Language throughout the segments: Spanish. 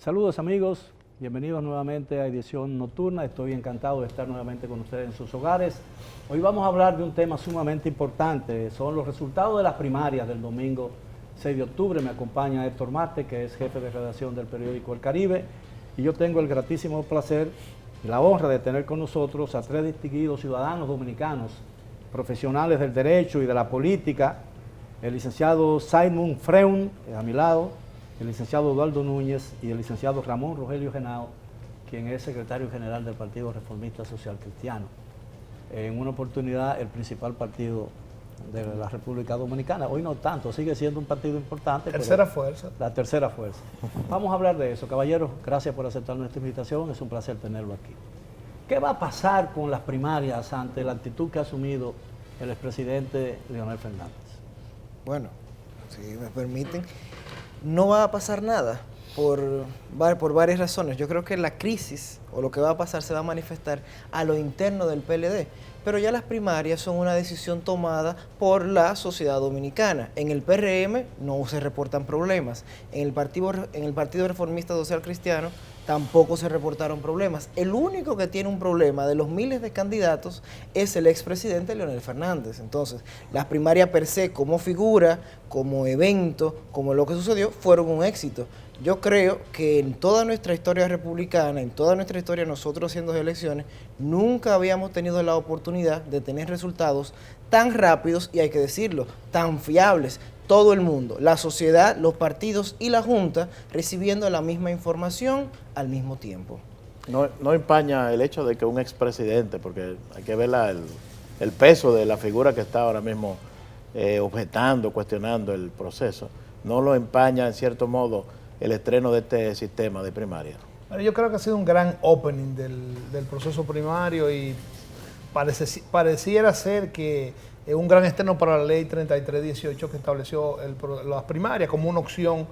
Saludos amigos, bienvenidos nuevamente a Edición Nocturna. Estoy encantado de estar nuevamente con ustedes en sus hogares. Hoy vamos a hablar de un tema sumamente importante, son los resultados de las primarias del domingo 6 de octubre. Me acompaña Héctor Marte, que es jefe de redacción del periódico El Caribe, y yo tengo el gratísimo placer y la honra de tener con nosotros a tres distinguidos ciudadanos dominicanos, profesionales del derecho y de la política: el licenciado Simon Freun, a mi lado, el licenciado Eduardo Núñez y el licenciado Ramón Rogelio Genao, quien es secretario general del Partido Reformista Social Cristiano. En una oportunidad, el principal partido de la República Dominicana. Hoy no tanto, sigue siendo un partido importante. Tercera fuerza. La tercera fuerza. Vamos a hablar de eso. Caballeros, gracias por aceptar nuestra invitación. Es un placer tenerlo aquí. ¿Qué va a pasar con las primarias ante la actitud que ha asumido el expresidente Leonel Fernández? Bueno, si me permiten, no va a pasar nada por varias razones. Yo creo que la crisis o lo que va a pasar se va a manifestar a lo interno del PLD, pero ya las primarias son una decisión tomada por la sociedad dominicana. En el PRM no se reportan problemas, en el Partido Reformista Social Cristiano tampoco se reportaron problemas. El único que tiene un problema de los miles de candidatos es el expresidente Leonel Fernández. Entonces, las primarias per se, como figura, como evento, como lo que sucedió, fueron un éxito. Yo creo que en toda nuestra historia republicana, en toda nuestra historia nosotros haciendo elecciones, nunca habíamos tenido la oportunidad de tener resultados tan rápidos y, hay que decirlo, tan fiables. Todo el mundo, la sociedad, los partidos y la Junta recibiendo la misma información al mismo tiempo. No empaña el hecho de que un expresidente, porque hay que ver el peso de la figura que está ahora mismo objetando, cuestionando el proceso, no lo empaña en cierto modo el estreno de este sistema de primaria. Yo creo que ha sido un gran opening del proceso primario y pareciera ser que es un gran estreno para la ley 3318 que estableció las primarias como una opción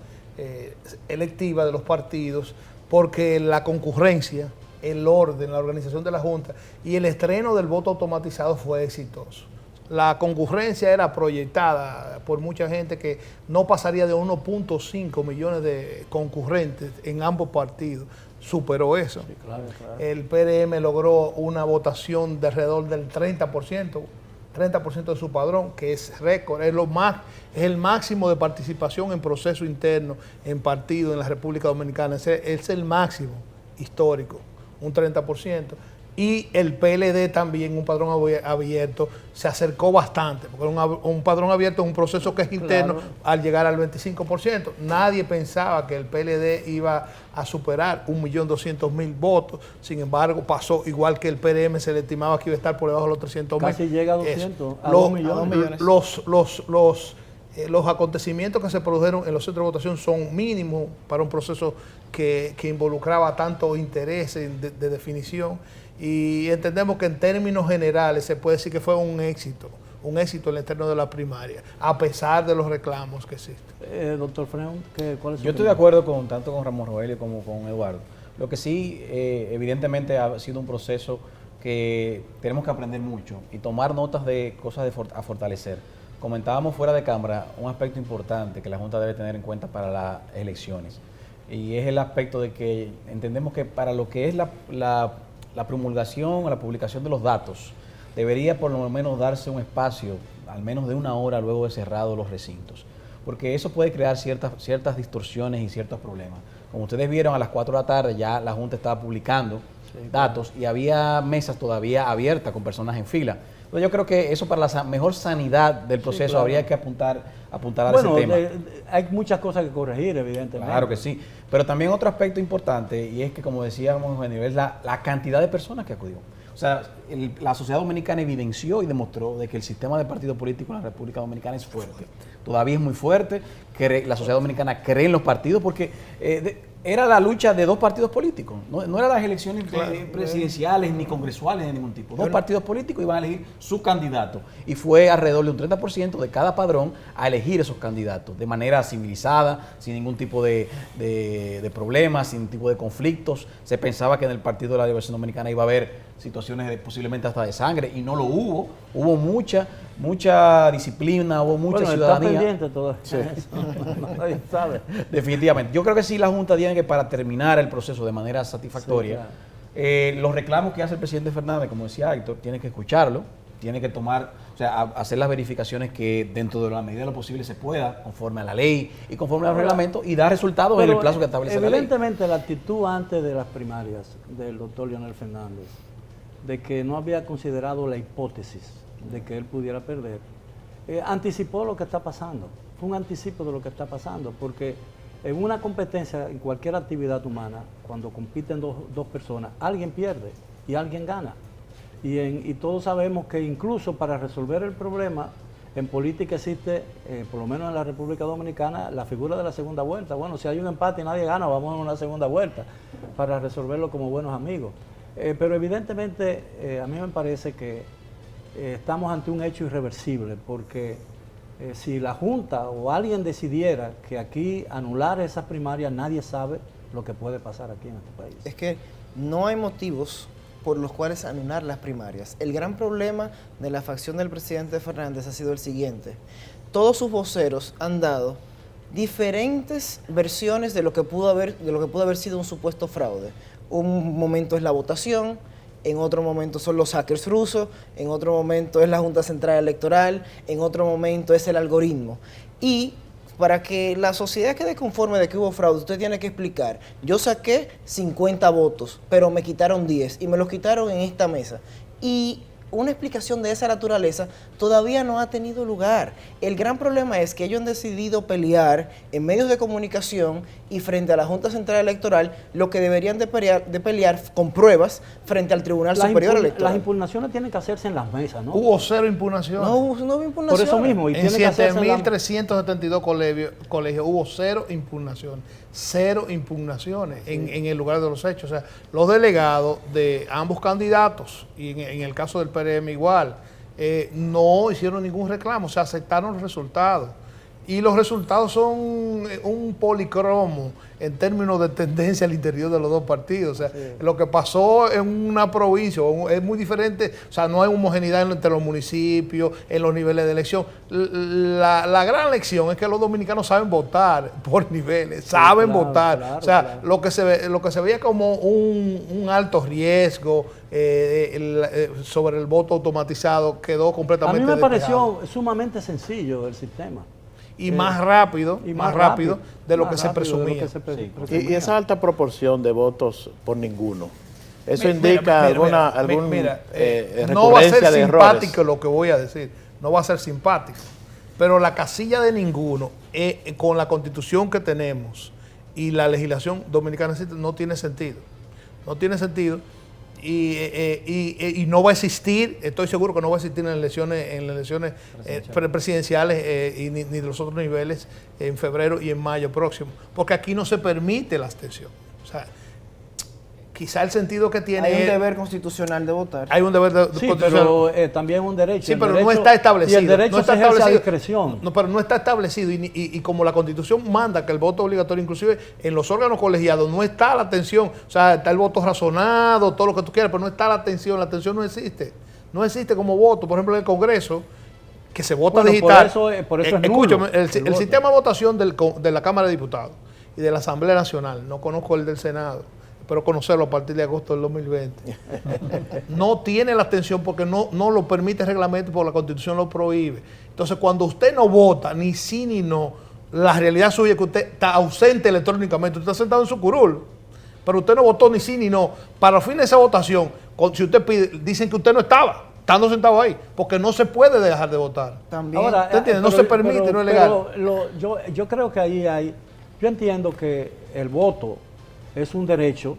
electiva de los partidos, porque la concurrencia, el orden, la organización de la Junta y el estreno del voto automatizado fue exitoso. La concurrencia era proyectada por mucha gente que no pasaría de 1.5 millones de concurrentes en ambos partidos. Superó eso. Sí, claro. El PRM logró una votación de alrededor del 30% de su padrón, que es récord, es el máximo de participación en proceso interno, en partido en la República Dominicana. Es el máximo histórico, un 30%. Y el PLD también, un padrón abierto, se acercó bastante, porque un padrón abierto es un proceso que es interno, claro, al llegar al 25%. Nadie pensaba que el PLD iba a superar 1.200.000 votos, sin embargo pasó, igual que el PRM se le estimaba que iba a estar por debajo de los 300.000. Casi llega a 200, a 2 millones. Los acontecimientos que se produjeron en los centros de votación son mínimos para un proceso que involucraba tanto interés de definición, y entendemos que en términos generales se puede decir que fue un éxito en el externo de la primaria, a pesar de los reclamos que existen. Doctor Freun, ¿cuál es su Yo estoy de acuerdo tanto con Ramón Rogelio como con Eduardo. Lo que sí, evidentemente ha sido un proceso que tenemos que aprender mucho y tomar notas de cosas a fortalecer. Comentábamos fuera de cámara un aspecto importante que la Junta debe tener en cuenta para las elecciones, y es el aspecto de que entendemos que para lo que es la promulgación o la publicación de los datos, debería por lo menos darse un espacio, al menos de 1 hora luego de cerrados los recintos, porque eso puede crear ciertas distorsiones y ciertos problemas. Como ustedes vieron, a las 4 de la tarde ya la Junta estaba publicando datos y había mesas todavía abiertas con personas en fila. Entonces yo creo que eso, para la mejor sanidad del proceso, sí, claro, habría que apuntar a ese tema. Hay muchas cosas que corregir, evidentemente. Claro que sí. Pero también otro aspecto importante, y es que, como decíamos, Eugenio, es la cantidad de personas que acudió. O sea, la sociedad dominicana evidenció y demostró de que el sistema de partido político en la República Dominicana es fuerte. Todavía es muy fuerte. La sociedad dominicana cree en los partidos porque era la lucha de dos partidos políticos. No eran las elecciones presidenciales ni congresuales de ningún tipo. Dos partidos políticos iban a elegir su candidato. Y fue alrededor de un 30% de cada padrón a elegir esos candidatos de manera civilizada, sin ningún tipo de problemas, sin ningún tipo de conflictos. Se pensaba que en el Partido de la Liberación Dominicana iba a haber situaciones posiblemente hasta de sangre, y no lo hubo. Hubo mucha disciplina, hubo mucha ciudadanía. Está pendiente todo eso. Nadie sabe. Definitivamente. Yo creo que sí la Junta tiene que, para terminar el proceso de manera satisfactoria, los reclamos que hace el presidente Fernández, como decía Héctor, tiene que escucharlo, tiene que tomar, o sea, hacer las verificaciones que dentro de la medida de lo posible se pueda, conforme a la ley y conforme al reglamento, y dar resultados en el plazo que establece la ley. Evidentemente la actitud antes de las primarias del doctor Leonel Fernández, de que no había considerado la hipótesis de que él pudiera perder, anticipó lo que está pasando. Fue un anticipo de lo que está pasando, porque en una competencia, en cualquier actividad humana, cuando compiten dos personas, alguien pierde y alguien gana. Y todos sabemos que incluso para resolver el problema, en política existe, por lo menos en la República Dominicana, la figura de la segunda vuelta. Bueno, si hay un empate y nadie gana, vamos a una segunda vuelta para resolverlo como buenos amigos. Pero evidentemente a mí me parece que estamos ante un hecho irreversible, porque si la Junta o alguien decidiera que aquí anular esas primarias, nadie sabe lo que puede pasar aquí en este país. Es que no hay motivos por los cuales anular las primarias. El gran problema de la facción del presidente Fernández ha sido el siguiente. Todos sus voceros han dado diferentes versiones de lo que pudo haber sido un supuesto fraude. Un momento es la votación, en otro momento son los hackers rusos, en otro momento es la Junta Central Electoral, en otro momento es el algoritmo. Y para que la sociedad quede conforme de que hubo fraude, usted tiene que explicar, yo saqué 50 votos, pero me quitaron 10 y me los quitaron en esta mesa. Y una explicación de esa naturaleza todavía no ha tenido lugar. El gran problema es que ellos han decidido pelear en medios de comunicación y frente a la Junta Central Electoral lo que deberían de pelear con pruebas frente al Tribunal Superior Electoral. Las impugnaciones tienen que hacerse en las mesas, ¿no? Hubo 0 impugnaciones. No hubo impugnaciones. Por eso mismo. Y En tiene que hacerse en 7.372 colegios hubo 0 impugnaciones. 0 impugnaciones en el lugar de los hechos. O sea, los delegados de ambos candidatos, y en el caso del PRM igual, no hicieron ningún reclamo, o sea, aceptaron los resultados. Y los resultados son un policromo en términos de tendencia al interior de los dos partidos. O sea, lo que pasó en una provincia es muy diferente. O sea, no hay homogeneidad entre los municipios, en los niveles de elección. La gran lección es que los dominicanos saben votar por niveles, saben votar. Claro, o sea, claro. lo que se veía como un alto riesgo sobre el voto automatizado quedó completamente A mí me despejado. pareció sumamente sencillo el sistema. Y más rápido, más rápido de lo más que se rápido de lo presumía. que se presumía. Y esa alta proporción de votos por ninguno, ¿eso Mira, indica mira, alguna no va a ser recurrencia de errores? simpático lo que voy a decir, no va a ser simpático, pero la casilla de ninguno, con la constitución que tenemos y la legislación dominicana no tiene sentido. No tiene sentido. Y no va a existir, estoy seguro que no va a existir en las elecciones presidenciales ni de los otros niveles en febrero y en mayo próximo, porque aquí no se permite la abstención. O sea, quizá el sentido que tiene Hay un deber constitucional de votar. Hay un deber Sí, constitucional. pero también es un derecho. Sí, El pero derecho- no está establecido. Y el derecho no está se ejerce a establecido. discreción. No, pero no está establecido. Y como la Constitución manda que el voto obligatorio, inclusive en los órganos colegiados, no está la atención. O sea, está el voto razonado, todo lo que tú quieras, pero no está la atención. La atención no existe. No existe como voto. Por ejemplo, en el Congreso, que se vota Bueno, digital. por eso es escúchame, nulo el voto. sistema de votación de la Cámara de Diputados y de la Asamblea Nacional, no conozco el del Senado, pero conocerlo a partir de agosto del 2020. No tiene la atención porque no lo permite el reglamento, porque la Constitución lo prohíbe. Entonces, cuando usted no vota, ni sí ni no, la realidad suya es que usted está ausente electrónicamente, usted está sentado en su curul, pero usted no votó ni sí ni no. Para el fin de esa votación, si usted pide, dicen que usted no estaba, estando sentado ahí, porque no se puede dejar de votar. También. Ahora, ¿Te entiendes? No se permite, no es legal. Yo creo que ahí yo entiendo que el voto es un derecho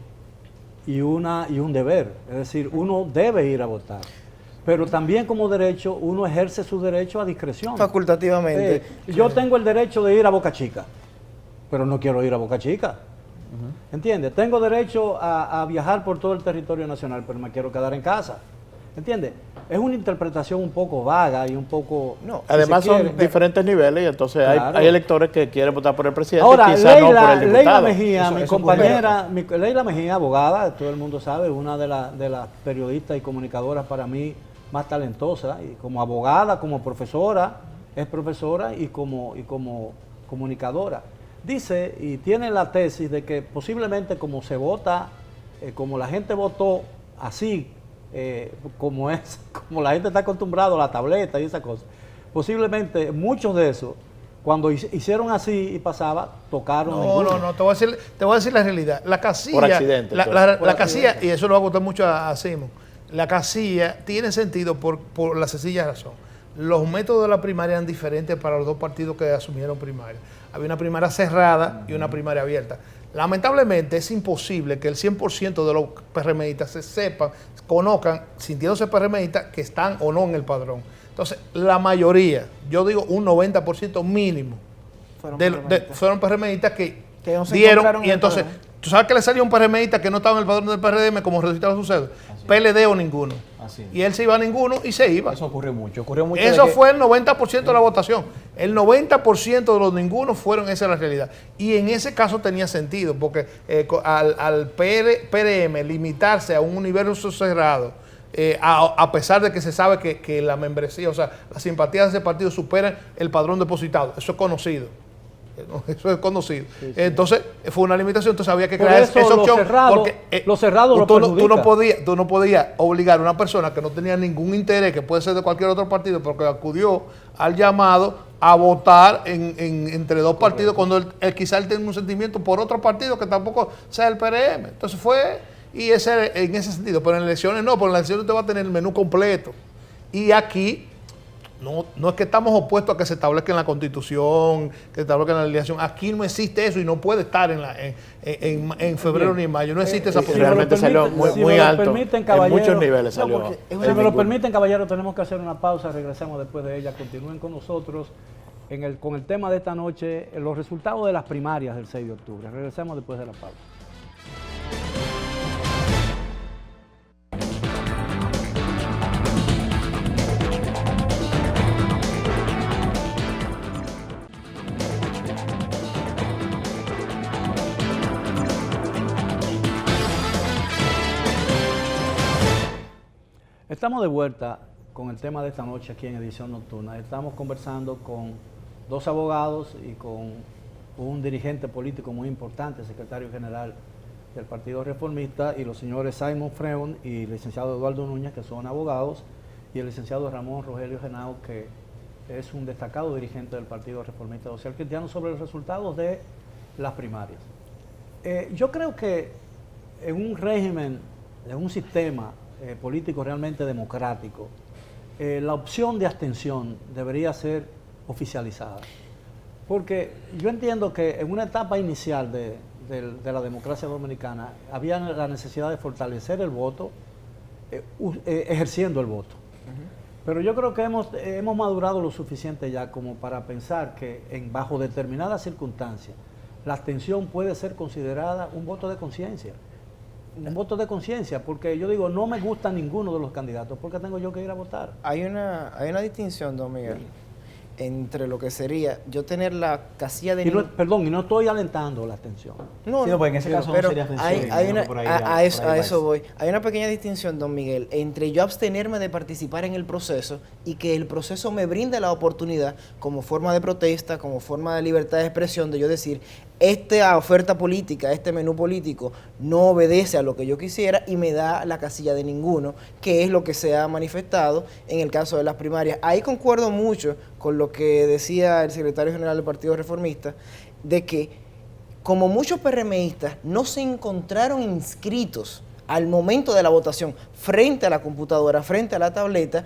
y un deber. Es decir, uno debe ir a votar. Pero también como derecho, uno ejerce su derecho a discreción. Facultativamente. Yo tengo el derecho de ir a Boca Chica, pero no quiero ir a Boca Chica. ¿Entiendes? Tengo derecho a viajar por todo el territorio nacional, pero me quiero quedar en casa. ¿Entiendes? Es una interpretación un poco vaga y un poco... No, si Además se quiere, son diferentes niveles y entonces Claro. hay electores que quieren votar por el presidente Ahora, y quizás no por el Leila diputado. Mejía, Eso- mi eso compañera, Leila Mejía, abogada, todo el mundo sabe, una de las periodistas y comunicadoras para mí más talentosas, y como abogada, como profesora, es profesora y como comunicadora. Dice y tiene la tesis de que posiblemente como se vota, como la gente votó así, como la gente está acostumbrado a la tableta y esas cosas, posiblemente muchos de esos, cuando hicieron así y pasaba, tocaron ninguno. No, te voy a decir la realidad. La casilla, Por accidente, la entonces. casilla, y eso le va a gustar mucho a Simon, la casilla tiene sentido por la sencilla razón. Los métodos de la primaria eran diferentes para los dos partidos que asumieron primaria. Había una primaria cerrada y una primaria abierta. Lamentablemente es imposible que el 100% de los PRMistas se sepan, conozcan, sintiéndose PRMistas, que están o no en el padrón. Entonces, la mayoría, yo digo un 90% mínimo, fueron PRMistas que no se dieron, encontraron y en el entonces, padrón. ¿tú sabes que le salió un PRMista que no estaba en el padrón del PRM como resultado de su cédula? PLD o ninguno. Así. Y él se iba a ninguno y se iba. Eso ocurrió mucho. Ocurrió mucho Eso de que- fue el 90% de la votación. El 90% de los ningunos fueron, esa es la realidad. Y en ese caso tenía sentido, porque al PRM limitarse a un universo cerrado, a pesar de que se sabe que la membresía, o sea, las simpatías de ese partido superan el padrón depositado. Eso es conocido. Eso es conocido. Entonces, fue una limitación, entonces había que Por crear eso esa lo opción. cerrado- porque lo cerrado lo tú perjudica. no podías obligar a una persona que no tenía ningún interés, que puede ser de cualquier otro partido, porque acudió al llamado a votar entre dos partidos, cuando él quizá él tiene un sentimiento por otro partido que tampoco sea el PRM. Entonces fue, y en ese sentido, pero en elecciones no, porque en las elecciones usted va a tener el menú completo. Y aquí no es que estamos opuestos a que se establezca en la Constitución, que se establezca en la legislación. Aquí no existe eso y no puede estar en febrero ni en mayo. No existe esa si me posibilidad. lo Realmente salió permiten- si muy me lo alto. permiten, En caballero, muchos niveles no, salió. porque es Si una- me lo ninguno. permiten, caballero, tenemos que hacer una pausa, regresamos después de ella, continúen con nosotros con el tema de esta noche, los resultados de las primarias del 6 de octubre. Regresamos después de la pausa. Estamos de vuelta con el tema de esta noche aquí en Edición Nocturna. Estamos conversando con dos abogados y con un dirigente político muy importante, secretario general del Partido Reformista, y los señores Simon Freund y el licenciado Eduardo Núñez, que son abogados, y el licenciado Ramón Rogelio Genao, que es un destacado dirigente del Partido Reformista Social Cristiano, sobre los resultados de las primarias. Yo creo que en un régimen, en un sistema político realmente democrático, la opción de abstención debería ser oficializada. Porque yo entiendo que en una etapa inicial de la democracia dominicana había la necesidad de fortalecer el voto, ejerciendo el voto. Pero yo creo que hemos madurado lo suficiente ya como para pensar que bajo determinadas circunstancias la abstención puede ser considerada un voto de conciencia. Un voto de conciencia, porque yo digo, no me gusta ninguno de los candidatos, porque tengo yo que ir a votar. Hay una distinción, don Miguel, entre lo que sería yo tener la casilla de... Perdón, y no estoy alentando la abstención. No, Sí, no, porque en ese caso no pero sería abstención, hay yo una- creo que por ahí a va, eso, por ahí va eso voy. Hay una pequeña distinción, don Miguel, entre yo abstenerme de participar en el proceso y que el proceso me brinde la oportunidad como forma de protesta, como forma de libertad de expresión, de yo decir, esta oferta política, este menú político no obedece a lo que yo quisiera y me da la casilla de ninguno, que es lo que se ha manifestado en el caso de las primarias. Ahí concuerdo mucho con lo que decía el secretario general del Partido Reformista, de que como muchos PRMistas no se encontraron inscritos al momento de la votación frente a la computadora, frente a la tableta,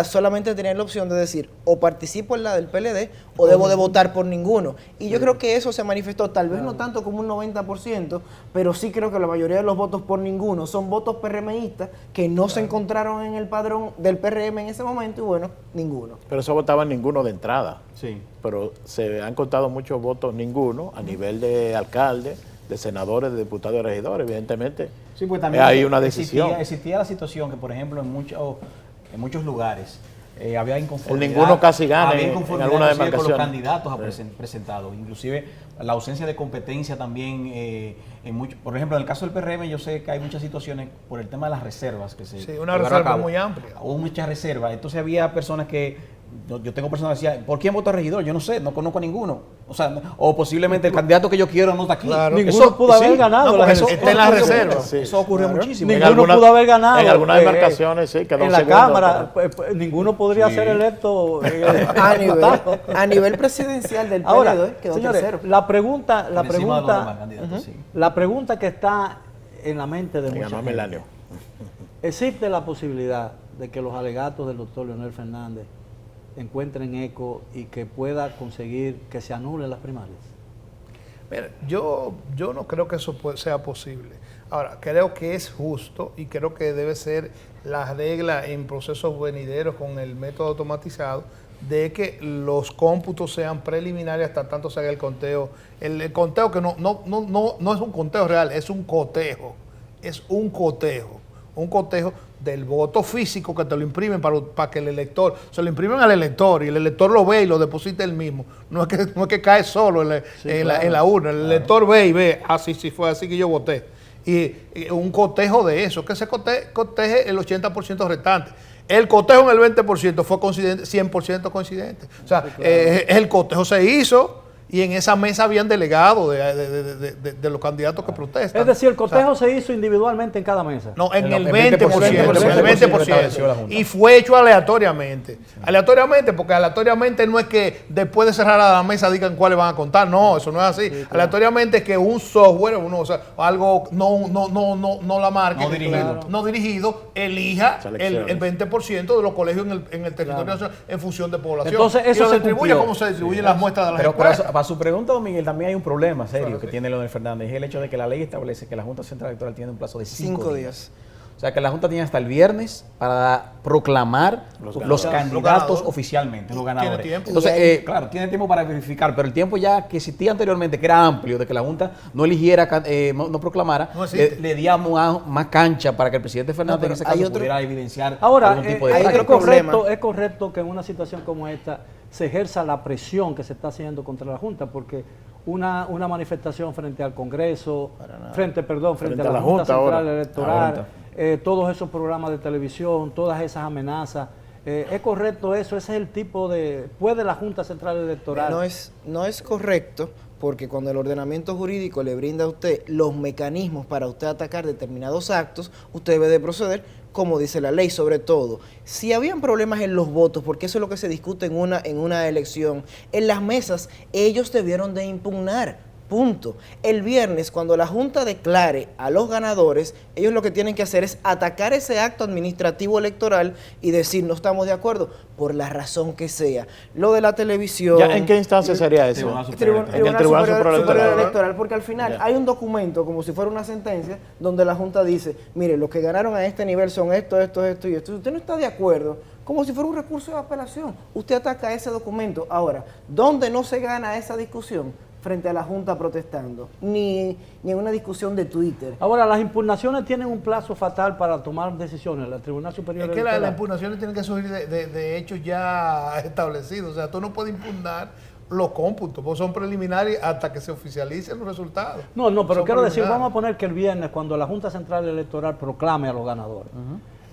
solamente tenían la opción de decir o participo en la del PLD o debo de votar por ninguno. Y yo creo que eso se manifestó, tal vez no tanto como un 90%, pero sí creo que la mayoría de los votos por ninguno son votos PRMistas que no se encontraron en el padrón del PRM en ese momento y bueno, ninguno. Pero eso votaba ninguno de entrada. Sí. Pero se han contado muchos votos ninguno a nivel de alcalde de senadores, de diputados y regidores, evidentemente. Sí, pues también hay una decisión. Existía la situación que, por ejemplo, en muchos lugares había inconformidad. Ninguno casi gana había en inconformidad alguna inclusive con los demarcación. candidatos presentados. Inclusive la ausencia de competencia también, por ejemplo, en el caso del PRM yo sé que hay muchas situaciones por el tema de las reservas que se Sí, una llevaron a reserva cabo. muy amplia. Hubo muchas reservas, entonces había personas que yo tengo personas que decían, ¿por quién vota regidor? Yo no sé, no conozco a ninguno. O sea, o posiblemente el candidato que yo quiero no está aquí. Claro. Ninguno pudo haber ganado. No, porque está en la ocurrió reserva. mucho. Sí. Eso ocurrió muchísimo. En Ninguno pudo haber ganado. En algunas demarcaciones, sí, quedó en la segundo, Cámara, ninguno podría ser electo. A nivel presidencial del Ahora, periodo quedó señores, tercero. la pregunta Por encima de los demás candidatos, sí. la pregunta que está en la mente de mucha ganó gente, Melanio. ¿existe la posibilidad de que los alegatos del doctor Leonel Fernández encuentren eco y que pueda conseguir que se anulen las primarias? Mira, yo no creo que eso sea posible. Ahora, creo que es justo y creo que debe ser la regla en procesos venideros con el método automatizado de que los cómputos sean preliminares hasta tanto se haga el conteo. El conteo que no es un conteo real, es un cotejo. Es un cotejo. Un cotejo del voto físico que te lo imprimen para que el elector, se lo imprimen al elector y el elector lo ve y lo deposita él mismo. No es que cae solo en la urna. El elector ve y ve, sí fue así que yo voté. Y un cotejo de eso, que se coteje el 80% restante. El cotejo en el 20% fue coincidente, 100% coincidente. O sea, el cotejo se hizo y en esa mesa habían delegados de los candidatos que protestan. Es decir, el cotejo se hizo individualmente en cada mesa. No, en el 20%, 20%. Y fue hecho aleatoriamente. Sí. Aleatoriamente, porque aleatoriamente no es que después de cerrar a la mesa digan cuáles van a contar. No, eso no es así. Sí, claro. Aleatoriamente es que un software, algo no la marca, no dirigido, elija el 20% de los colegios en el territorio nacional en función de población. Entonces, eso se distribuye como se distribuyen las muestras de las encuestas. Para su pregunta, don Miguel, también hay un problema serio que tiene Leonel Fernández, es el hecho de que la ley establece que la Junta Central Electoral tiene un plazo de 5 días. O sea, que la Junta tiene hasta el viernes para proclamar los candidatos oficialmente, los ganadores. Tiene tiempo. Entonces, claro, tiene tiempo para verificar, pero el tiempo ya que existía anteriormente, que era amplio, de que la Junta no eligiera, no proclamara, le díamos más cancha para que el presidente Fernández en ese caso pudiera evidenciar algún tipo de es correcto que en una situación como esta se ejerza la presión que se está haciendo contra la Junta, porque una manifestación frente al Congreso, frente a la Junta Central Electoral, todos esos programas de televisión, todas esas amenazas, ¿es correcto eso? ¿Ese es el tipo de... ¿Puede la Junta Central Electoral? No es correcto, porque cuando el ordenamiento jurídico le brinda a usted los mecanismos para usted atacar determinados actos, usted debe de proceder como dice la ley. Sobre todo, si habían problemas en los votos, porque eso es lo que se discute en una elección, en las mesas ellos debieron de impugnar. Punto. El viernes, cuando la Junta declare a los ganadores, ellos lo que tienen que hacer es atacar ese acto administrativo electoral y decir no estamos de acuerdo, por la razón que sea. Lo de la televisión... ¿Ya en qué instancia sería eso? En el Tribunal Superior Electoral, porque al final hay un documento, como si fuera una sentencia, donde la Junta dice, mire, los que ganaron a este nivel son esto y esto. Si usted no está de acuerdo, como si fuera un recurso de apelación, usted ataca ese documento. Ahora, ¿dónde no se gana esa discusión? Frente a la Junta protestando, ni en una discusión de Twitter. Ahora, las impugnaciones tienen un plazo fatal para tomar decisiones. El Tribunal Superior Electoral. Es que las impugnaciones tienen que surgir de hechos ya establecidos. O sea, tú no puedes impugnar los cómputos, porque son preliminares hasta que se oficialicen los resultados. No, pero quiero decir, vamos a poner que el viernes, cuando la Junta Central Electoral proclame a los ganadores,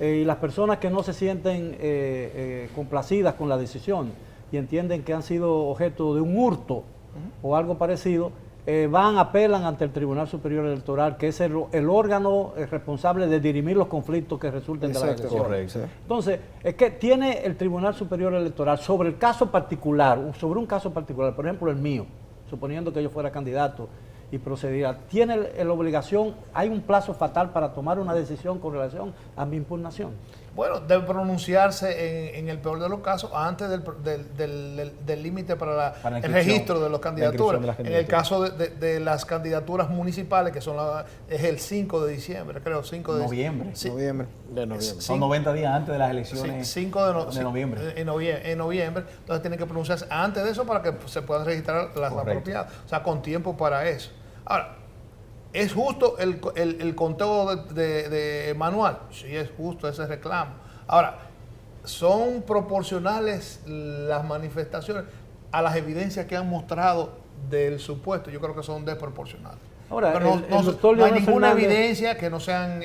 y las personas que no se sienten complacidas con la decisión y entienden que han sido objeto de un hurto, o algo parecido, apelan ante el Tribunal Superior Electoral, que es el órgano responsable de dirimir los conflictos que resulten de la elección. Correcto. Entonces, es que tiene el Tribunal Superior Electoral sobre el caso particular, sobre un caso particular, por ejemplo el mío, suponiendo que yo fuera candidato y procediera, tiene la obligación, hay un plazo fatal para tomar una decisión con relación a mi impugnación. Bueno, debe pronunciarse en el peor de los casos antes del límite para el registro de las candidaturas. En el caso de las candidaturas municipales, que es el 5 de diciembre, creo, 5 de noviembre. Sí, noviembre. Son 90 días antes de las elecciones. 5 de noviembre. En noviembre. Entonces tienen que pronunciarse antes de eso para que se puedan registrar las apropiadas. O sea, con tiempo para eso. Ahora, ¿Es justo el conteo de manual? Sí, es justo ese reclamo. Ahora, ¿son proporcionales las manifestaciones a las evidencias que han mostrado del supuesto? Yo creo que son desproporcionales. Ahora, Pero no hay ninguna evidencia que no sean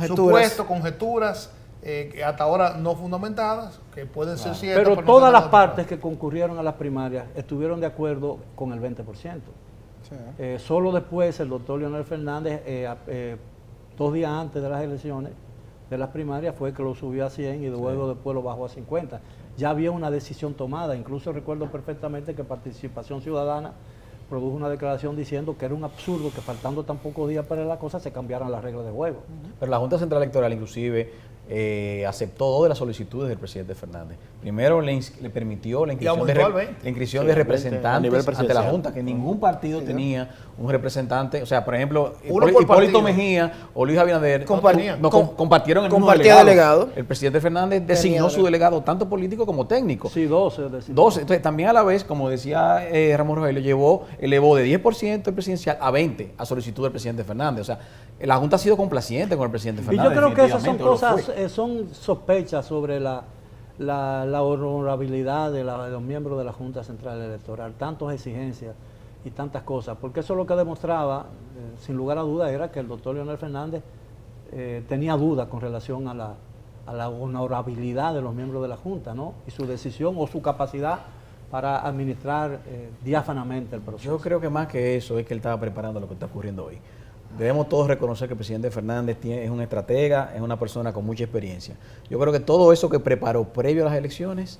supuestos, conjeturas, que hasta ahora no fundamentadas, que pueden ser ciertas. Pero no todas son las demostradas. partes que concurrieron a las primarias estuvieron de acuerdo con el 20%. Solo después el doctor Leonel Fernández, 2 días antes de las elecciones, de las primarias, fue que lo subió a 100 y luego después lo bajó a 50. Ya había una decisión tomada. Incluso recuerdo perfectamente que Participación Ciudadana produjo una declaración diciendo que era un absurdo que faltando tan pocos días para la cosa se cambiaran las reglas de juego. Pero la Junta Central Electoral inclusive aceptó 2 de las solicitudes del presidente Fernández. Primero le permitió la inscripción, la inscripción de representantes ante la Junta, que ningún partido tenía un representante. O sea, por ejemplo, Hipólito Mejía o Luis Abinader compartieron el mismo delegado. El presidente Fernández designó su delegado tanto político como técnico. Sí, 12. 12. Entonces, también a la vez, como decía Ramón Rogelio, elevó de 10% el presidencial a 20% a solicitud del presidente Fernández. O sea, la Junta ha sido complaciente con el presidente Fernández. Y yo creo que esas son cosas, son sospechas sobre la honorabilidad de los miembros de la Junta Central Electoral, tantas exigencias y tantas cosas, porque eso lo que demostraba, sin lugar a dudas, era que el doctor Leonel Fernández tenía dudas con relación a la honorabilidad de los miembros de la Junta, ¿no? Y su decisión o su capacidad para administrar diáfanamente el proceso. Yo creo que más que eso es que él estaba preparando lo que está ocurriendo hoy. Debemos todos reconocer que el presidente Fernández es un estratega, es una persona con mucha experiencia. Yo creo que todo eso que preparó previo a las elecciones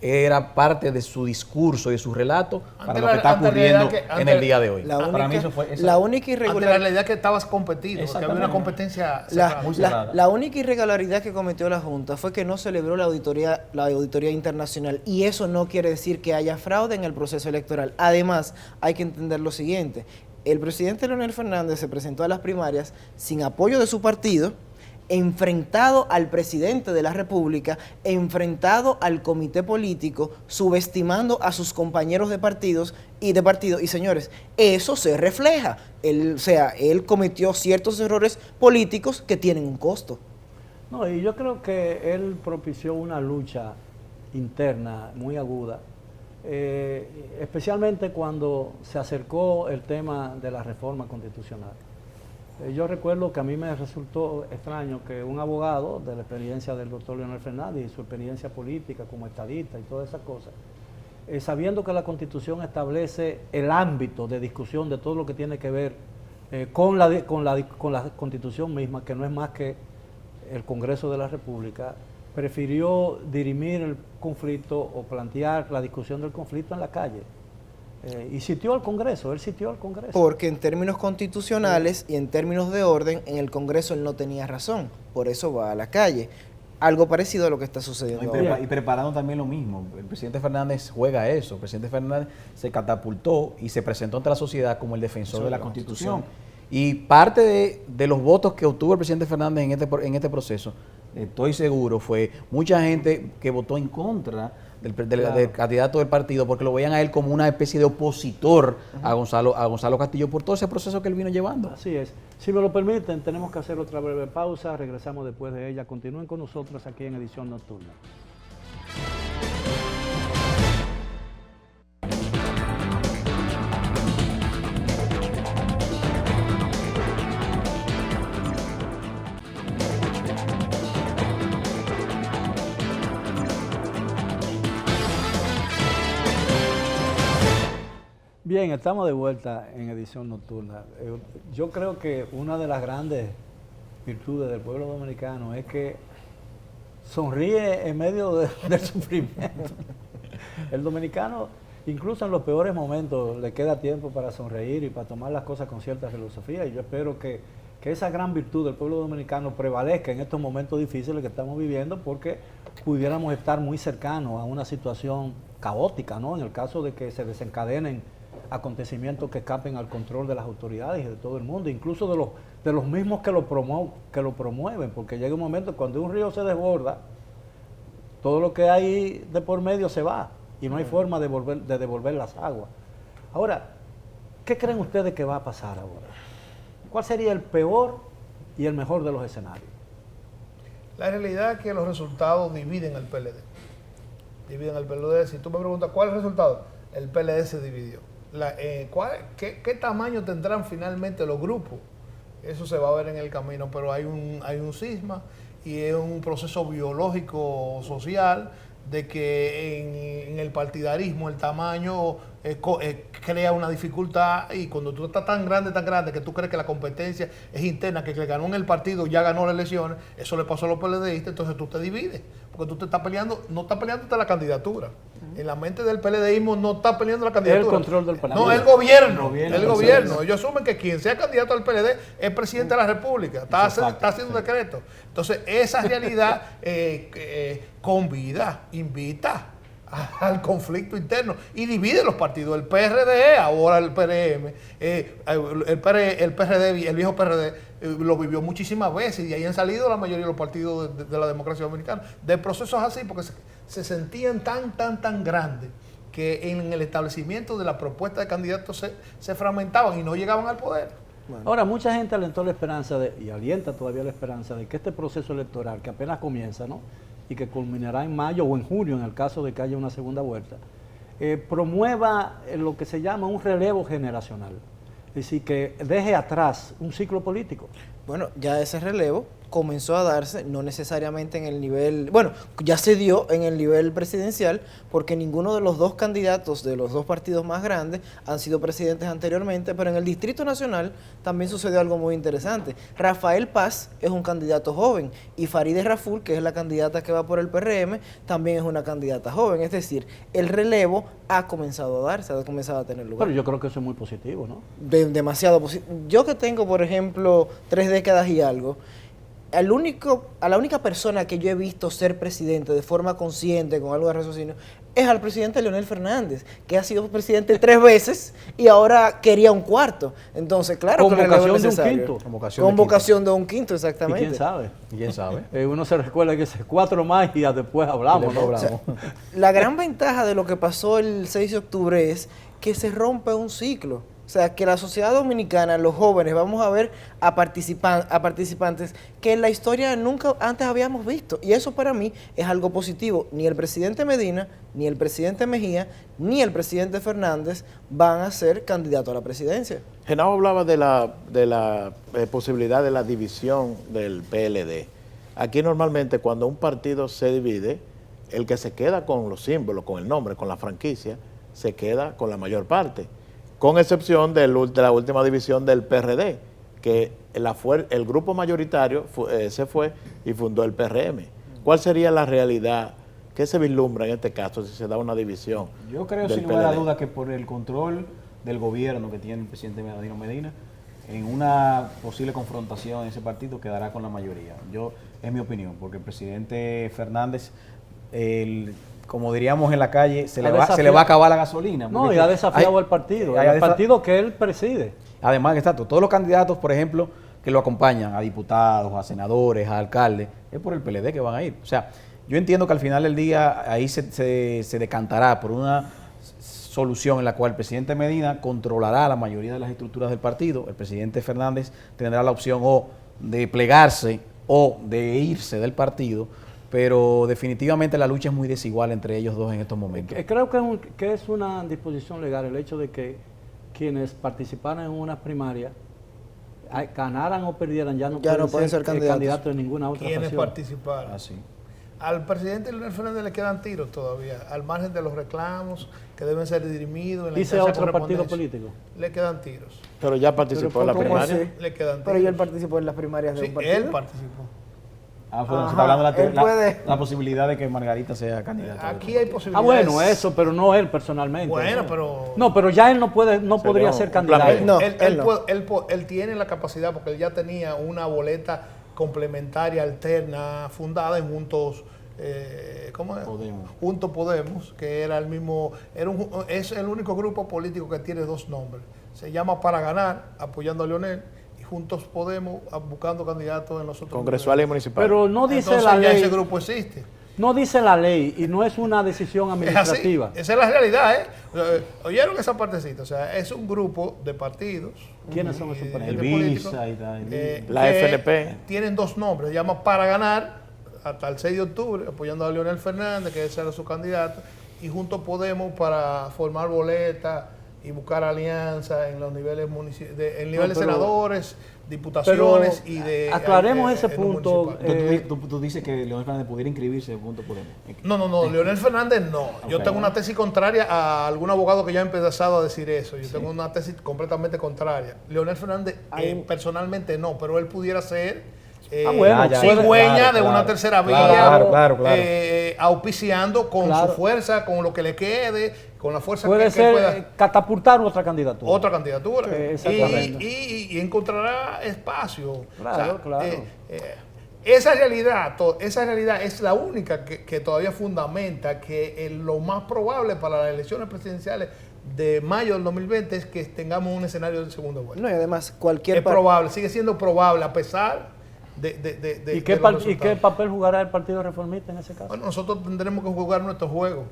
era parte de su discurso y de su relato para lo que está ocurriendo en el día de hoy. Para mí eso fue la única irregularidad. La idea que estabas competido, que había una competencia cerrada. La única irregularidad que cometió la Junta fue que no celebró la auditoría internacional, y eso no quiere decir que haya fraude en el proceso electoral. Además, hay que entender lo siguiente: el presidente Leonel Fernández se presentó a las primarias sin apoyo de su partido, enfrentado al presidente de la República, enfrentado al comité político, subestimando a sus compañeros de partido, y señores, eso se refleja. Él cometió ciertos errores políticos que tienen un costo. No, y yo creo que él propició una lucha interna muy aguda, especialmente cuando se acercó el tema de la reforma constitucional. Yo recuerdo que a mí me resultó extraño que un abogado de la experiencia del doctor Leonel Fernández y su experiencia política como estadista y todas esas cosas, sabiendo que la Constitución establece el ámbito de discusión de todo lo que tiene que ver con la Constitución misma, que no es más que el Congreso de la República, prefirió dirimir el conflicto o plantear la discusión del conflicto en la calle. Y sitió al Congreso, él sitió al Congreso. Porque en términos constitucionales y en términos de orden, en el Congreso él no tenía razón, por eso va a la calle. Algo parecido a lo que está sucediendo ahora. Y preparando también lo mismo. El presidente Fernández juega eso. El presidente Fernández se catapultó y se presentó ante la sociedad como el defensor de la Constitución. Y parte de los votos que obtuvo el presidente Fernández en este proceso, estoy seguro, fue mucha gente que votó en contra del candidato del partido, porque lo veían a él como una especie de opositor a Gonzalo Castillo por todo ese proceso que él vino llevando. Así es. Si me lo permiten, tenemos que hacer otra breve pausa. Regresamos después de ella. Continúen con nosotros aquí en Edición Nocturna. Bien, estamos de vuelta en Edición Nocturna. Yo creo que una de las grandes virtudes del pueblo dominicano es que sonríe en medio del sufrimiento. El dominicano, incluso en los peores momentos, le queda tiempo para sonreír y para tomar las cosas con cierta filosofía, y yo espero que esa gran virtud del pueblo dominicano prevalezca en estos momentos difíciles que estamos viviendo, porque pudiéramos estar muy cercanos a una situación caótica, ¿no? En el caso de que se desencadenen acontecimientos que escapen al control de las autoridades y de todo el mundo, incluso de los mismos que lo promueven, porque llega un momento cuando un río se desborda, todo lo que hay de por medio se va y no hay forma de devolver las aguas. Ahora, ¿qué creen ustedes que va a pasar ahora? ¿cuál sería el peor y el mejor de los escenarios? La realidad es que los resultados dividen al PLD. Dividen al PLD. Si tú me preguntas cuál es el resultado, el PLD se dividió. ¿Qué tamaño tendrán finalmente los grupos? Eso se va a ver en el camino, pero hay un cisma y es un proceso biológico social de que en el partidarismo el tamaño crea una dificultad, y cuando tú estás tan grande que tú crees que la competencia es interna, que ganó en el partido ya ganó las elecciones, eso le pasó a los PLDistas, entonces tú te divides, porque tú te estás peleando, no estás peleando la candidatura. En la mente del PLDismo no está peleando la candidatura. El control del partido. No, el gobierno. Ellos asumen que quien sea candidato al PLD es presidente de la República. Está haciendo un decreto. Entonces, esa realidad convida, invita al conflicto interno y divide los partidos. El PRD, ahora el PRM, el PRD, el viejo PRD, lo vivió muchísimas veces, y ahí han salido la mayoría de los partidos de la democracia dominicana. De procesos así, porque se sentían tan grandes que en el establecimiento de la propuesta de candidatos se fragmentaban y no llegaban al poder. Bueno. Ahora, mucha gente alentó la esperanza y alienta todavía la esperanza de que este proceso electoral, que apenas comienza, ¿no?, y que culminará en mayo o en junio en el caso de que haya una segunda vuelta, promueva lo que se llama un relevo generacional. Es decir, que deje atrás un ciclo político. Bueno, ya ese relevo comenzó a darse, no necesariamente en el nivel, bueno, ya se dio en el nivel presidencial, porque ninguno de los dos candidatos de los dos partidos más grandes han sido presidentes anteriormente, pero en el Distrito Nacional también sucedió algo muy interesante. Rafael Paz es un candidato joven, y Farideh Raful, que es la candidata que va por el PRM, también es una candidata joven. Es decir, el relevo ha comenzado a darse, ha comenzado a tener lugar. Pero yo creo que eso es muy positivo, ¿no? Demasiado positivo. Yo que tengo, por ejemplo, 3 décadas y algo, a la única persona que yo he visto ser presidente de forma consciente, con algo de raciocinio, es al presidente Leonel Fernández, que ha sido presidente 3 veces y ahora quería un cuarto. Entonces, claro, convocación que el relevo es de un quinto. Convocación de un quinto, exactamente. ¿Y quién sabe? ¿Quién sabe? Uno se recuerda que es 4 más y ya después hablamos, ¿no? O sea, la gran ventaja de lo que pasó el 6 de octubre es que se rompe un ciclo. O sea, que la sociedad dominicana, los jóvenes, vamos a ver a participantes que en la historia nunca antes habíamos visto. Y eso para mí es algo positivo. Ni el presidente Medina, ni el presidente Mejía, ni el presidente Fernández van a ser candidatos a la presidencia. Genao hablaba de la posibilidad de la división del PLD. Aquí normalmente cuando un partido se divide, el que se queda con los símbolos, con el nombre, con la franquicia, se queda con la mayor parte. Con excepción de la última división del PRD, que el grupo mayoritario se fue y fundó el PRM. ¿Cuál sería la realidad? ¿Qué se vislumbra en este caso si se da una división? Yo creo, sin lugar a duda, que por el control del gobierno que tiene el presidente Danilo Medina, en una posible confrontación en ese partido quedará con la mayoría. Es mi opinión, porque el presidente Fernández, como diríamos en la calle, se le va a acabar la gasolina. No, y ha desafiado al partido, el partido que él preside. Además, exacto, todos los candidatos, por ejemplo, que lo acompañan, a diputados, a senadores, a alcaldes, es por el PLD que van a ir. O sea, yo entiendo que al final del día ahí se decantará por una solución en la cual el presidente Medina controlará la mayoría de las estructuras del partido. El presidente Fernández tendrá la opción o de plegarse o de irse del partido, pero definitivamente la lucha es muy desigual entre ellos dos en estos momentos. Creo que es una disposición legal el hecho de que quienes participaran en unas primarias, ganaran o perdieran, ya no pueden ser candidatos en ninguna otra quienes facción. participaron. Así. Al presidente Leonel Fernández le quedan tiros todavía, al margen de los reclamos que deben ser dirimidos en la ¿Dice instancia otro partido correspondiente. político? Le quedan tiros. Pero ya participó en la primaria. así? Le quedan tiros. Pero él participó en las primarias de Sí, un partido. él participó. Bueno, se Ajá, está hablando él puede. la posibilidad de que Margarita sea candidata. Aquí hay posibilidades. Bueno, eso, pero no él personalmente. Bueno, ¿no? pero... No, pero ya él no podría ser un candidato. plan B. No, él tiene la capacidad, porque él ya tenía una boleta complementaria, alterna, fundada en Juntos... ¿cómo es? Podemos. Juntos Podemos, que era el mismo, es el único grupo político que tiene 2 nombres. Se llama Para Ganar, apoyando a Leonel, y Juntos Podemos buscando candidatos en los otros Congresuales y municipales. Pero no dice Entonces, la ya ley. ese grupo existe. No dice la ley y no es una decisión Es así, administrativa. esa es la realidad, ¿eh? ¿Oyeron esa partecita? O sea, es un grupo de partidos. ¿Quiénes son esos de partidos? políticos, Visa y tal. La que FNP. Tienen dos nombres, se llama Para Ganar, hasta el 6 de octubre, apoyando a Leonel Fernández, que ese era su candidato, y Juntos Podemos para formar boletas y buscar alianzas en los niveles en niveles pero- senadores, diputaciones pero y de... aclaremos ese en lo punto, municipal. Tú dices que Leonel Fernández pudiera inscribirse de Juntos Podemos. No, Leonel Fernández no. Yo Ok. tengo una tesis contraria a algún abogado que ya ha empezado a decir eso. Yo tengo una tesis completamente contraria. Leonel Fernández personalmente no, pero él pudiera ser bueno, cigüeña claro, de una claro. tercera vía, Claro. auspiciando con Claro. su fuerza, con lo que le quede, con la fuerza Puede que ser pueda. catapultar otra candidatura. Otra candidatura. Exactamente. Y encontrará espacio. Claro, claro. Esa realidad es la única que todavía fundamenta que lo más probable para las elecciones presidenciales de mayo del 2020 es que tengamos un escenario de segunda vuelta. No, y además, cualquier Es probable, sigue siendo probable a pesar de ¿Y qué, de los ¿Y qué resultados. papel jugará el Partido Reformista en ese caso? Bueno, nosotros tendremos que jugar nuestro juego.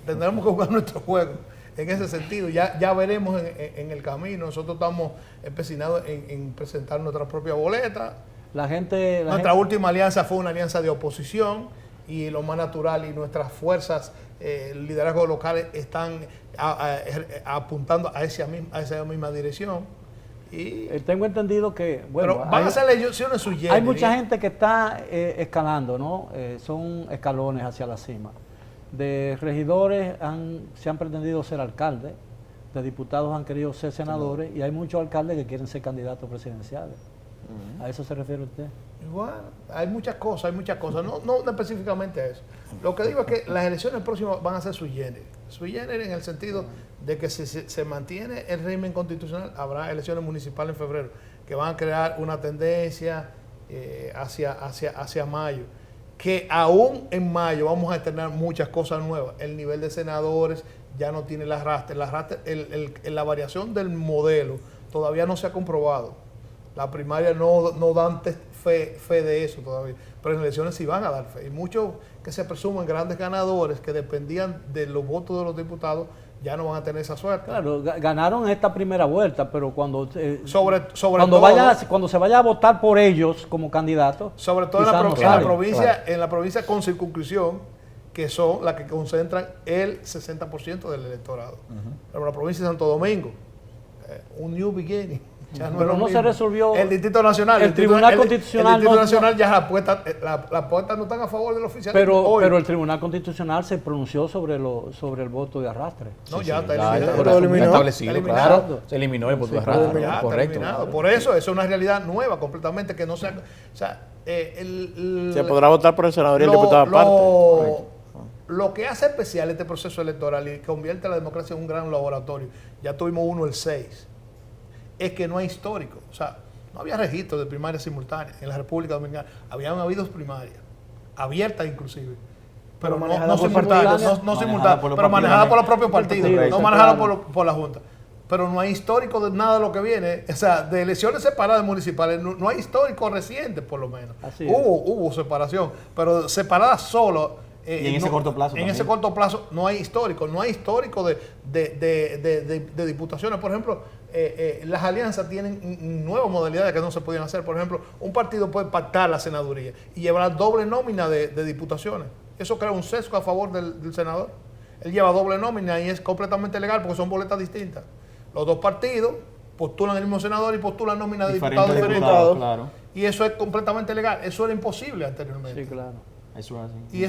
Tendremos que jugar nuestro juego. En ese sentido, ya veremos en el camino. Nosotros estamos empecinados en presentar nuestra propia boleta. La gente... Nuestra última alianza fue una alianza de oposición y lo más natural y nuestras fuerzas, liderazgos locales están apuntando a esa misma dirección. Y, Tengo entendido que... Bueno, pero van a ser elecciones sui generis. hay mucha gente que está escalando, ¿no? Son escalones hacia la cima. De regidores se han pretendido ser alcaldes, de diputados han querido ser senadores y hay muchos alcaldes que quieren ser candidatos presidenciales. ¿A eso se refiere usted? Bueno, hay muchas cosas, no específicamente a eso. Lo que digo es que las elecciones próximas van a ser sui generis. Sui generis en el sentido de que si se mantiene el régimen constitucional, habrá elecciones municipales en febrero, que van a crear una tendencia hacia mayo. Que aún en mayo vamos a tener muchas cosas nuevas. El nivel de senadores ya no tiene el arrastre. La variación del modelo todavía no se ha comprobado. La primaria no dan fe de eso todavía, pero en elecciones sí van a dar fe. Y muchos que se presumen grandes ganadores que dependían de los votos de los diputados ya no van a tener esa suerte. Claro, ganaron esta primera vuelta, pero cuando cuando se vaya a votar por ellos como candidatos, sobre todo quizás no en salen. la provincia con circunscripción, que son las que concentran el 60% del electorado. Pero la provincia de Santo Domingo, un new beginning. Ya no Pero es lo no se mismo. resolvió. El Distrito Nacional. El Tribunal Constitucional El Distrito no- Nacional ya las apuestas no están a favor del oficial. pero el Tribunal Constitucional se pronunció sobre el voto de arrastre. No, ya está Ya, eliminado. lo eliminó. establecido, Está claro. eliminado. Se eliminó el voto de Sí, arrastre, claro. Ya está correcto. eliminado. Por eso es una realidad nueva completamente que no se ha... O sea, Se podrá votar por el senador y el diputado aparte. Lo que hace especial este proceso electoral y convierte a la democracia en un gran laboratorio, ya tuvimos uno el 6, es que no hay histórico. O sea, no había registro de primarias simultáneas en la República Dominicana. Habían habido primarias, abiertas inclusive, pero no manejadas por simultáneas, partidos. no Manejadas simultáneas, por los pero manejadas por los partidos. propios partidos, Partidos, no manejadas claro. por la Junta. Pero no hay histórico de nada de lo que viene. O sea, de elecciones separadas municipales, no hay histórico reciente, por lo menos. Así es. Hubo separación, pero separadas solo. Y en ese corto plazo En también. ese corto plazo no hay histórico. No hay histórico de diputaciones. Por ejemplo, las alianzas tienen nuevas modalidades que no se podían hacer. Por ejemplo, un partido puede pactar la senaduría y llevar doble nómina de diputaciones. Eso crea un sesgo a favor del senador. Él lleva doble nómina y es completamente legal porque son boletas distintas. Los dos partidos postulan el mismo senador y postulan nómina de diputados Diferentes diferentes. diputados, claro. Y eso es completamente legal. Eso era imposible anteriormente. Sí, claro. Eso es así. Y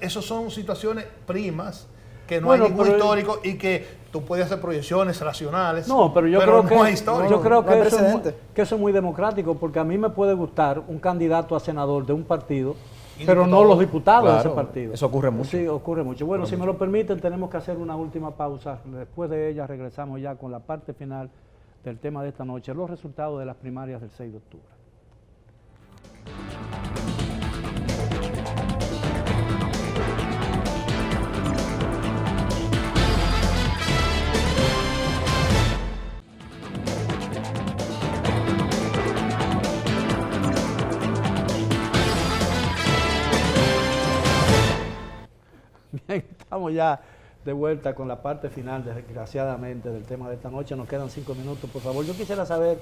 eso son situaciones primas que no Bueno, hay ningún pero- histórico y que tú puedes hacer proyecciones racionales. No, pero yo no creo hay histórico. yo creo no hay que eso, precedente. que eso es muy democrático, porque a mí me puede gustar un candidato a senador de un partido, Y pero diputado. no los diputados de Claro, ese partido. eso ocurre mucho. Sí, ocurre mucho. Bueno, si me lo permiten, tenemos que hacer una última pausa. Después de ella regresamos ya con la parte final del tema de esta noche, los resultados de las primarias del 6 de octubre. Estamos ya de vuelta con la parte final, desgraciadamente, del tema de esta noche. Nos quedan 5 minutos, por favor. Yo quisiera saber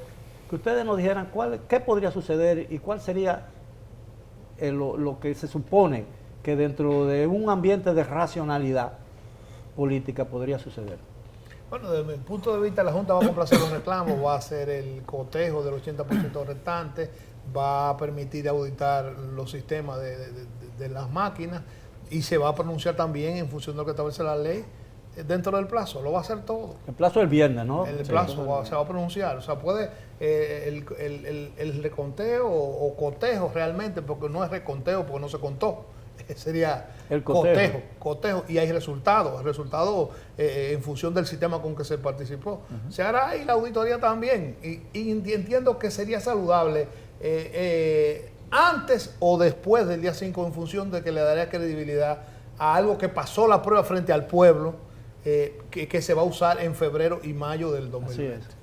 que ustedes nos dijeran qué podría suceder y cuál sería lo que se supone que dentro de un ambiente de racionalidad política podría suceder. Bueno, desde mi punto de vista, la Junta va a complacer los reclamos, va a hacer el cotejo del 80% restante, va a permitir auditar los sistemas de las máquinas y se va a pronunciar también en función de lo que establece la ley dentro del plazo. Lo va a hacer todo. El plazo del viernes, ¿no? El plazo se va a pronunciar. O sea, puede el reconteo o cotejo realmente, porque no es reconteo, porque no se contó. Sería el cotejo, y hay resultados, en función del sistema con que se participó. Se hará ahí la auditoría también, y entiendo que sería saludable antes o después del día 5, en función de que le daría credibilidad a algo que pasó la prueba frente al pueblo, que se va a usar en febrero y mayo del 2020. Así es.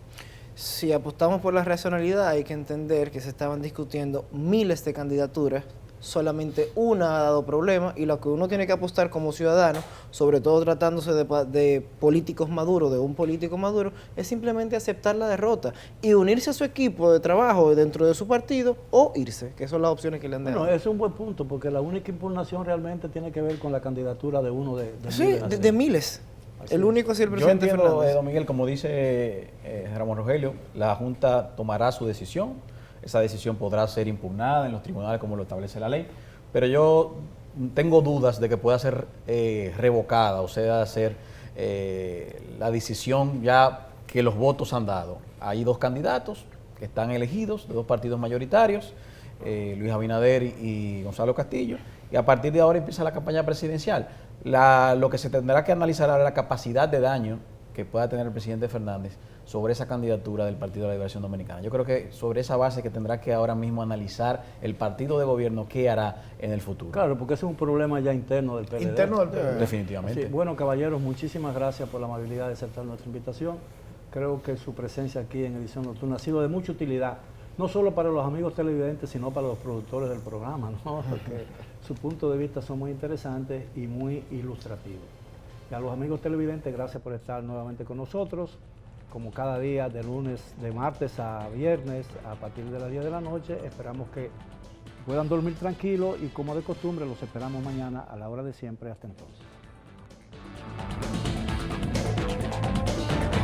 Si apostamos por la racionalidad, hay que entender que se estaban discutiendo miles de candidaturas, solamente una ha dado problema, y lo que uno tiene que apostar como ciudadano, sobre todo tratándose de políticos maduros, de un político maduro, es simplemente aceptar la derrota y unirse a su equipo de trabajo dentro de su partido o irse, que son las opciones que le han dado. Bueno, es un buen punto, porque la única impugnación realmente tiene que ver con la candidatura de uno de Sí, miles. de miles. Así El único es el Yo presidente entiendo, Fernández. don Miguel, como dice Ramón Rogelio, la Junta tomará su decisión. Esa decisión podrá ser impugnada en los tribunales como lo establece la ley, pero yo tengo dudas de que pueda ser revocada, o sea, ser la decisión ya que los votos han dado. Hay 2 candidatos que están elegidos de 2 partidos mayoritarios, Luis Abinader y Gonzalo Castillo, y a partir de ahora empieza la campaña presidencial. Lo que se tendrá que analizar es la capacidad de daño que pueda tener el presidente Fernández sobre esa candidatura del Partido de la Liberación Dominicana. Yo creo que sobre esa base que tendrá que ahora mismo analizar el partido de gobierno qué hará en el futuro. Claro, porque ese es un problema ya interno del PLD. Interno del PLD. Definitivamente. Sí, bueno, caballeros, muchísimas gracias por la amabilidad de aceptar nuestra invitación. Creo que su presencia aquí en Edición Nocturna ha sido de mucha utilidad, no solo para los amigos televidentes, sino para los productores del programa, ¿no? Porque sus puntos de vista son muy interesantes y muy ilustrativos. Y a los amigos televidentes, gracias por estar nuevamente con nosotros, como cada día, de martes a viernes, a partir de las 10 de la noche. Esperamos que puedan dormir tranquilos y, como de costumbre, los esperamos mañana a la hora de siempre. Hasta entonces.